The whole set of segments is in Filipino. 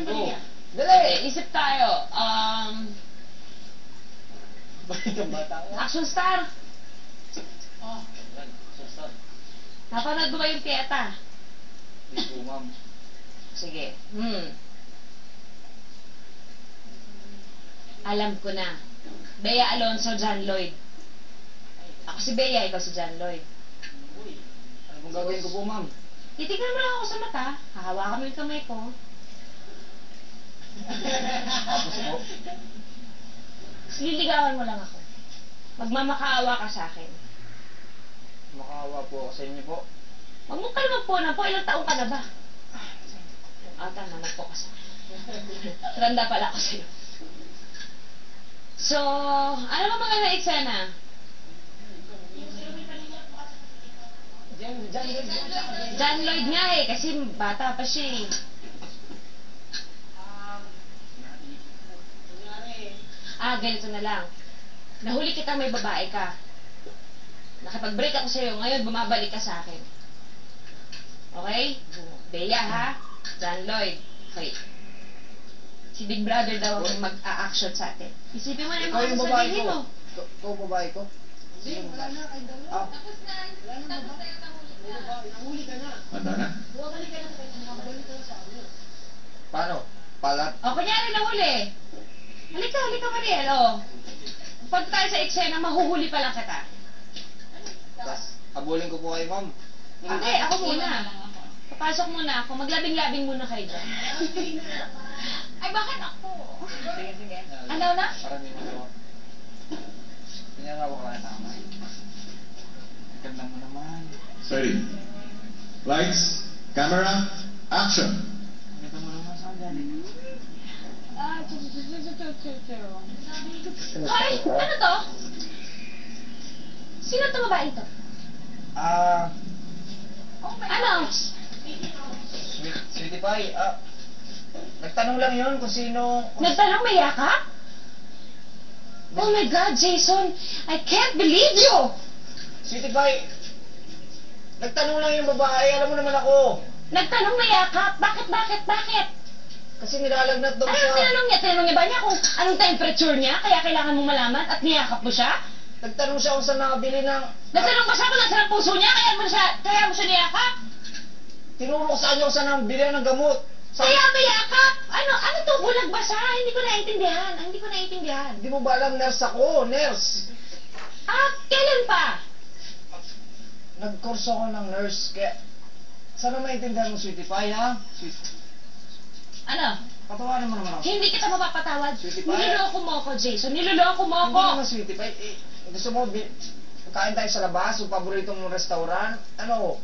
Go. Dali, isip tayo. Bakit ang bata ka? Action star. Ah, yan. Sasad. Napanood mo ba yung Pieta? Hindi po, ma'am. Sige. Alam ko na. Bea Alonso, John Lloyd. Ako si Bea, ikaw si John Lloyd. Uy, ano pong gagawin ko po, ma'am? Titignan mo lang ako sa mata. Hahawakan mo yung kamay ko. Tapos po. Liligawan mo lang ako. Magmamakaawa ka sa akin. Makahawa po ako sa inyo po. Huwag mo kalmang po na po. Ilang taong ka na ba? Tama, nagpo ka sa akin. Randa pala ako sa'yo. So, ano ba mga na-eksena? John Lloyd nga eh, kasi bata pa siya eh. Ganito na lang. Nahuli kita, may babae ka. Nakipag-break ako sa'yo, ngayon bumabalik ka sa akin. Okay? Bea ha? John Lloyd. Okay. Si Big Brother daw ang mag-a-action sa atin. Isipin mo na yung Ikaw mga yung babae sasabihin ko. mo. Ikaw yung babae ko? Hindi, wala na, kayo dalawa. Ah, Tapos na yung nahuli. Nahuli ka na. Ano na? Bumabalik ka na sa kanya, bumabalik ka na sa amin. paano? Palat? O, kunyari nahuli. Halika, Mariel, o. Pag tayo sa eksena, mahuhuli pa lang kita. Tapos, habulin ko po kayo, ma'am. Hindi, ako muna. Papasok muna ako. Maglabing-labing muna kayo dyan. Ay, bakit ako? Sige. Ano na? Para hindi mo ako. Pinarawa ka na tama. Ganda mo naman. Ready. Lights, camera, action. Ganda mo naman saan galing. Hoy, ano to? Sino to babae to? Ano? Sweetie Pie, nagtanong lang yun kung sino... Nagtanong may yakap? Oh my God, Jason! I can't believe you! Sweetie Pie, nagtanong lang yung babae, alam mo naman ako. Nagtanong may yakap? Bakit? Kasi nilalagnat daw Ano siya. tinanong niya? Tinanong niya ba niya kung anong temperature niya? Kaya kailangan mong malaman at niyakap mo siya? Nagtanong siya kung saan nakabili ng... Nagtanong ba siya kung nasa ng puso niya? Kaya mo siya niyakap? Tinuro ko sa kanya kung saan nakabili ng gamot. Kaya may yakap? Ano to? Bulag ba siya? Hindi ko naiintindihan. Hindi mo ba alam, nurse ako, nurse. Kailan pa? Nag-course ako ng nurse, kaya... Sana maintindihan mo, Sweetie Pie, ha? Ano? Patawarin mo naman ako. Hindi kita mapapatawad. Sweetie Pie. Niloloko mo ako, Jason. Niloloko mo Hindi ako. naman, Sweetie Pie. Gusto mo, kain tayo sa labas, yung paborito mong restaurant. Ano?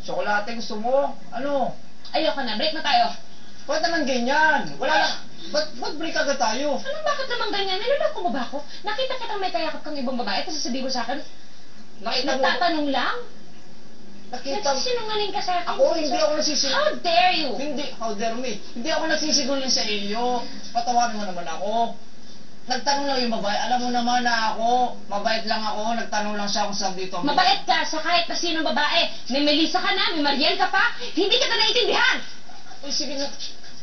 Tsokolate gusto mo? Ano? Ayoko na. Break na tayo. Ba't naman ganyan? Wala lang. Ba't break agad tayo? Bakit naman ganyan? Niloloko mo ba ako? Nakita kitang may kayakap kang ibang babae, tapos sasabihin mo sa akin, Nakita mo? nagtatanong lang? Nakita mo? Nagsisinungaling ka sa akin. Ako, hindi ako nagsisinungaling. How dare you? Hindi, how dare me? Hindi ako nagsisigulin sa iyo. Patawarin mo naman ako. Nagtanong lang yung babae. Alam mo naman na ako, mabait lang ako. Nagtanong lang siya kung saan dito. Mabait ka sa kahit na sinong babae. May Melissa ka na, may Mariel ka pa. Hindi kita naiintindihan. Uy, sige na.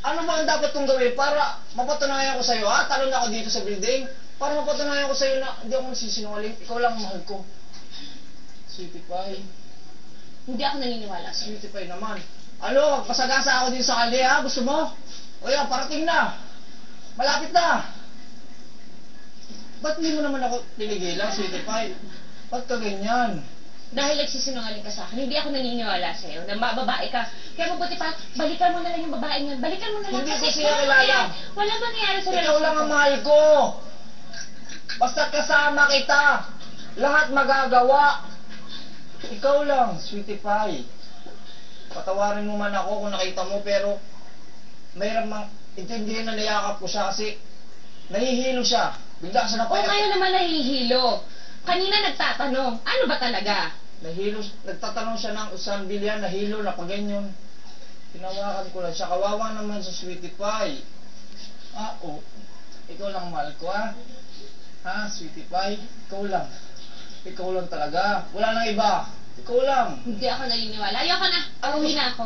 Ano ba ang dapat kong gawin para mapatunayan ko sa'yo, ha? Talon ako dito sa building. Para mapatunayan ko sa'yo na hindi ako nagsisinungaling. Ikaw lang ang mahal ko. Sweetie Pie. Hindi ako naniniwala sa'yo. Sweetie Pie naman. Ano, magpasagasa ako dito sa kalye, ha? Gusto mo? O yan, parating na. Malapit na. Ba't hindi mo naman ako tinigilan, Sweetie Pie? Ba't ka ganyan? Dahil nagsisinungaling ka sa akin, hindi ako naniniwala sa'yo. Na babae ka. Kaya mabuti pa, balikan mo na lang yung babae niyan. Balikan mo na lang. Hindi ko Kasi siya kilala. Wala mangyayari sa Ikaw lang ang mahal ko. Basta kasama kita. Lahat magagawa. Ikaw lang, Sweetie Pie. Patawarin mo man ako kung nakita mo, pero mayroon mang intindihin na niyakap ko siya kasi nahihilo siya. Bigla siya O ngayon naman nahihilo. Kanina nagtatanong, ano ba talaga? Nahilo, nagtatanong siya ng usang bilyan, nahilo na paganyan. Tinawakan ko lang siya. Kawawa naman sa Sweetie Pie. Oo. Ikaw lang mahal ko, ha? Ha, Sweetie Pie? Ikaw lang. Ikaw lang talaga. Wala nang iba. Ikaw lang. Hindi ako naniniwala. Ayoko na. Uwi na ako.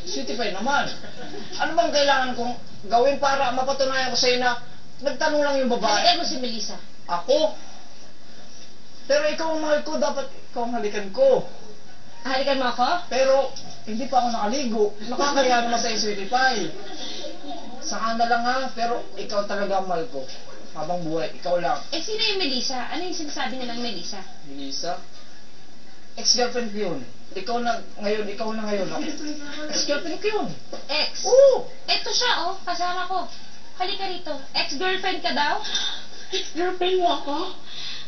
Sweetie pie naman. Ano bang kailangan kong gawin para mapatunayan ko sa'yo na nagtanong lang yung babae? Halikan mo si Melissa. Ako? Pero ikaw ang mahal ko, dapat ikaw ang halikan ko. Halikan mo ako? Pero hindi pa ako nakaligo. Nakakaya naman sa'yo, sweetie pie. Saka na lang ha, pero ikaw talaga ang mahal ko. Habang buhay, ikaw lang. Eh, sino yung Melissa? Ano yung sinasabi nilang Melissa? Melissa? Ex-girlfriend ko yun. Ikaw na ngayon ako. Ex-girlfriend ko yun. Ex? Oo! Eto siya, oh. Kasama ko. Halika rito. Ex-girlfriend ka daw? Girlfriend mo ako?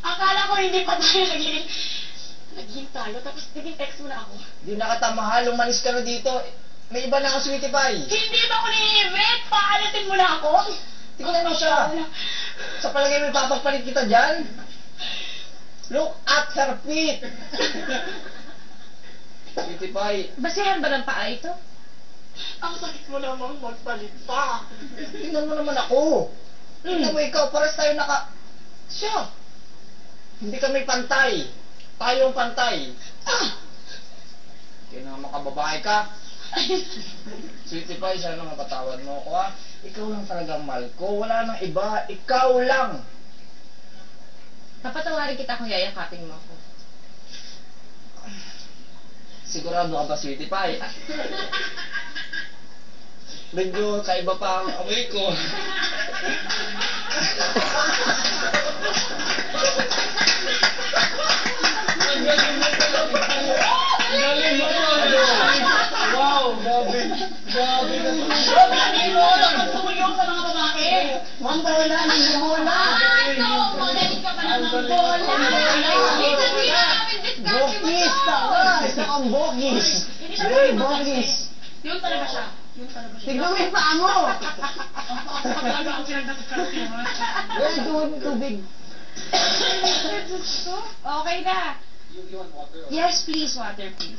Akala ko hindi pa tayo naging tayo, tapos naging ex mo na ako. Di na kita mahal, umalis ka na dito. May iba na ako, sweetie pie. Hindi ba ako ni-event? Paalatin mo na ako? Tingnan mo siya. Sa palagay mo, papagpalit kita dyan? Look at her feet. Sweetie pie, Basihan ba ng paa ito? Ang sakit mo namang magpalit pa. tingnan mo naman ako. Tingnan mo ikaw, pares tayo Siya. Hindi kami pantay. Tayo ang pantay. Kaya na makababae ka. Sweetie pie, sana mapatawad mo ako ha. Ikaw lang talaga ang mahal ko. Wala nang iba. Ikaw lang. Papatawarin kita kung yayakapin mo ako. Sigurado ka ba, sweetie pie? Medyo kaiba pa ang amoy ko. Wow, grabe. Grabe na. Tumulong sa mga babae. Ang bola, ang bola. Magaling ka pa naman. Bola. Bokis! Isa kang bokis! Very bokis! Yun talaga siya. Yun talaga siya. Tignan mo yung paa mo! Talaga ang pinagdadasal. Very good, tubig. Okay na. Yes, please, water, please.